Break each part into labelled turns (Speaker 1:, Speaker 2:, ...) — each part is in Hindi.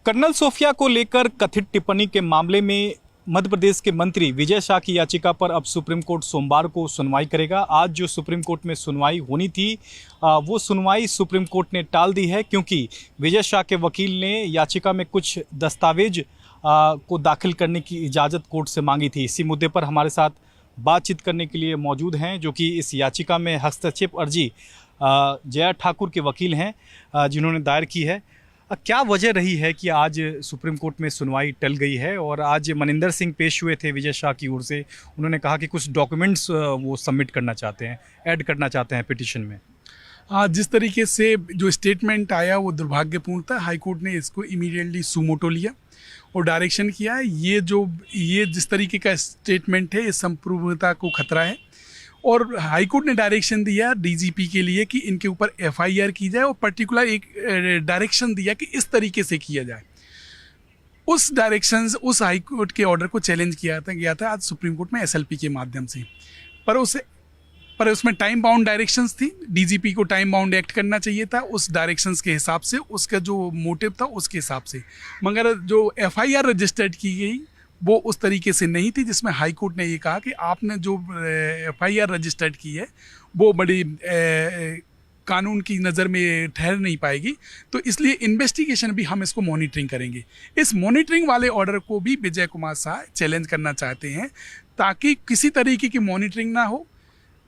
Speaker 1: कर्नल सोफिया को लेकर कथित टिप्पणी के मामले में मध्य प्रदेश के मंत्री विजय शाह की याचिका पर अब सुप्रीम कोर्ट सोमवार को सुनवाई करेगा। आज जो सुप्रीम कोर्ट में सुनवाई होनी थी वो सुनवाई सुप्रीम कोर्ट ने टाल दी है, क्योंकि विजय शाह के वकील ने याचिका में कुछ दस्तावेज को दाखिल करने की इजाज़त कोर्ट से मांगी थी। इसी मुद्दे पर हमारे साथ बातचीत करने के लिए मौजूद हैं जो कि इस याचिका में हस्तक्षेप अर्जी जया ठाकुर के वकील हैं जिन्होंने दायर की है। क्या वजह रही है कि आज सुप्रीम कोर्ट में सुनवाई टल गई है? और आज मनिंदर सिंह पेश हुए थे विजय शाह की ओर से, उन्होंने कहा कि कुछ डॉक्यूमेंट्स वो सबमिट करना चाहते हैं, ऐड करना चाहते हैं पिटीशन में।
Speaker 2: जिस तरीके से जो स्टेटमेंट आया वो दुर्भाग्यपूर्ण था। हाईकोर्ट ने इसको इमीडिएटली सुमोटो लिया और डायरेक्शन किया है। ये जिस तरीके का स्टेटमेंट है, ये संप्रभुता को खतरा है और हाईकोर्ट ने डायरेक्शन दिया डीजीपी के लिए कि इनके ऊपर एफआईआर की जाए और पर्टिकुलर एक डायरेक्शन दिया कि इस तरीके से किया जाए। उस हाईकोर्ट के ऑर्डर को चैलेंज किया गया था आज सुप्रीम कोर्ट में एसएलपी के माध्यम से, पर उसमें टाइम बाउंड डायरेक्शंस थी। डीजीपी को टाइम बाउंड एक्ट करना चाहिए था उस डायरेक्शंस के हिसाब से, उसका जो मोटिव था उसके हिसाब से, मगर जो एफआईआर रजिस्टर्ड की गई वो उस तरीके से नहीं थी, जिसमें हाई कोर्ट ने ये कहा कि आपने जो एफआईआर रजिस्टर्ड की है वो बड़ी कानून की नज़र में ठहर नहीं पाएगी, तो इसलिए इन्वेस्टिगेशन भी हम इसको मॉनिटरिंग करेंगे। इस मॉनिटरिंग वाले ऑर्डर को भी विजय कुमार शाह चैलेंज करना चाहते हैं ताकि किसी तरीके की मॉनिटरिंग ना हो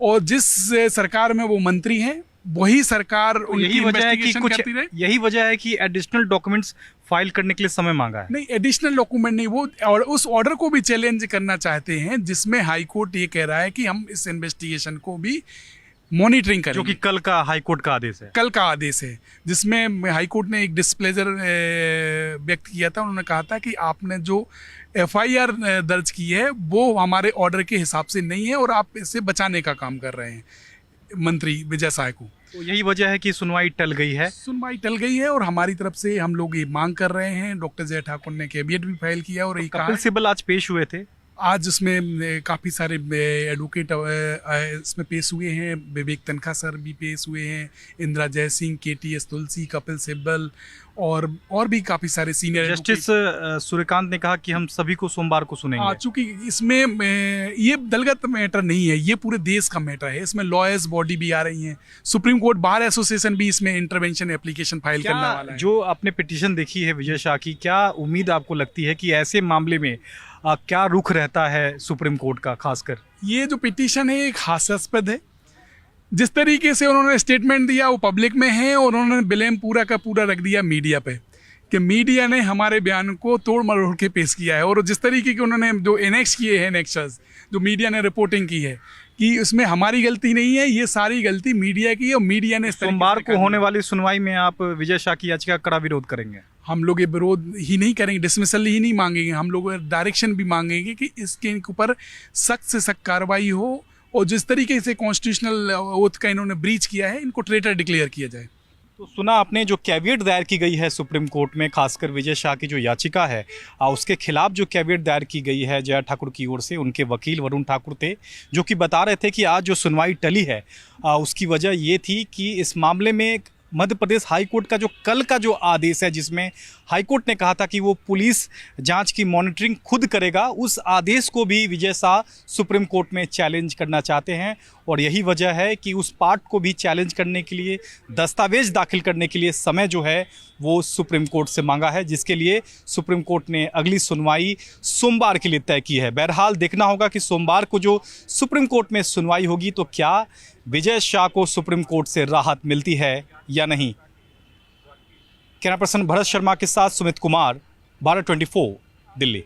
Speaker 2: और जिस सरकार में वो मंत्री हैं वही सरकार
Speaker 1: यही वजह है कि एडिशनल डॉक्यूमेंट्स फाइल करने के लिए समय मांगा है।
Speaker 2: नहीं, एडिशनल डॉक्यूमेंट नहीं, वो और उस ऑर्डर को भी चैलेंज करना चाहते हैं जिसमें हाई कोर्ट ये कह रहा है कि हम इस इन्वेस्टिगेशन को भी मॉनिटरिंग करेंगे,
Speaker 1: जो कि कल का हाई कोर्ट का आदेश है।
Speaker 2: कल का आदेश है जिसमें हाई कोर्ट ने एक डिस्प्लेजर व्यक्त किया था। उन्होंने कहा था कि आपने जो एफआईआर दर्ज की है वो हमारे ऑर्डर के हिसाब से नहीं है और आप इसे बचाने का काम कर रहे हैं मंत्री विजय शाह को।
Speaker 1: तो यही वजह है कि सुनवाई टल गई है।
Speaker 2: और हमारी तरफ से हम लोग ये मांग कर रहे हैं। डॉक्टर जय ठाकुर ने कैबिनेट भी फाइल किया और
Speaker 1: कपिल सिब्बल आज पेश हुए थे।
Speaker 2: आज उसमें काफ़ी सारे एडवोकेट इसमें पेश हुए हैं। विवेक तनखा सर भी पेश हुए हैं, इंदिरा जयसिंह, केटीएस तुलसी, कपिल सिब्बल और भी काफ़ी सारे सीनियर।
Speaker 1: जस्टिस सूर्यकांत ने कहा कि हम सभी को सोमवार को सुनेंगे।
Speaker 2: चूँकि इसमें ये दलगत मैटर नहीं है, ये पूरे देश का मैटर है। इसमें लॉयर्स बॉडी भी आ रही हैं, सुप्रीम कोर्ट बार एसोसिएशन भी इसमें इंटरवेंशन एप्लीकेशन फाइल करने वाला है।
Speaker 1: जो आपने पिटीशन देखी है विजय शाह की, क्या उम्मीद आपको लगती है कि ऐसे मामले में क्या रुख रहता है सुप्रीम कोर्ट का? खासकर
Speaker 2: ये जो पिटीशन है एक हास्यास्पद है। जिस तरीके से उन्होंने स्टेटमेंट दिया वो पब्लिक में है और उन्होंने ब्लेम पूरा का पूरा रख दिया मीडिया पे कि मीडिया ने हमारे बयान को तोड़ मरोड़ के पेश किया है। और जिस तरीके के उन्होंने जो एनेक्स किए हैं, नेक्सस जो मीडिया ने रिपोर्टिंग की है कि उसमें हमारी गलती नहीं है, ये सारी गलती मीडिया की है और मीडिया ने।
Speaker 1: सोमवार को होने वाली सुनवाई में आप विजय शाह की याचिका का कड़ा विरोध करेंगे?
Speaker 2: हम लोग ये विरोध ही नहीं करेंगे, डिसमिसल ही नहीं मांगेंगे, हम लोग डायरेक्शन भी मांगेंगे कि इसके ऊपर सख्त से सख्त कार्रवाई हो और जिस तरीके से कॉन्स्टिट्यूशनल ओथ का इन्होंने ब्रीच किया है इनको ट्रेटर डिक्लेयर किया जाए।
Speaker 1: तो सुना आपने जो कैविएट दायर की गई है सुप्रीम कोर्ट में, खासकर विजय शाह की जो याचिका है उसके खिलाफ जो कैविएट दायर की गई है जया ठाकुर की ओर से, उनके वकील वरुण ठाकुर थे जो कि बता रहे थे कि आज जो सुनवाई टली है उसकी वजह ये थी कि इस मामले में मध्य प्रदेश हाई कोर्ट का जो कल का जो आदेश है जिसमें हाई कोर्ट ने कहा था कि वो पुलिस जांच की मॉनिटरिंग खुद करेगा, उस आदेश को भी विजय शाह सुप्रीम कोर्ट में चैलेंज करना चाहते हैं। और यही वजह है कि उस पार्ट को भी चैलेंज करने के लिए, दस्तावेज दाखिल करने के लिए समय जो है वो सुप्रीम कोर्ट से मांगा है, जिसके लिए सुप्रीम कोर्ट ने अगली सुनवाई सोमवार के लिए तय की है। बहरहाल देखना होगा कि सोमवार को जो सुप्रीम कोर्ट में सुनवाई होगी तो क्या विजय शाह को सुप्रीम कोर्ट से राहत मिलती है या नहीं। कैमरा पर्सन भरत शर्मा के साथ सुमित कुमार, भारत 24, दिल्ली।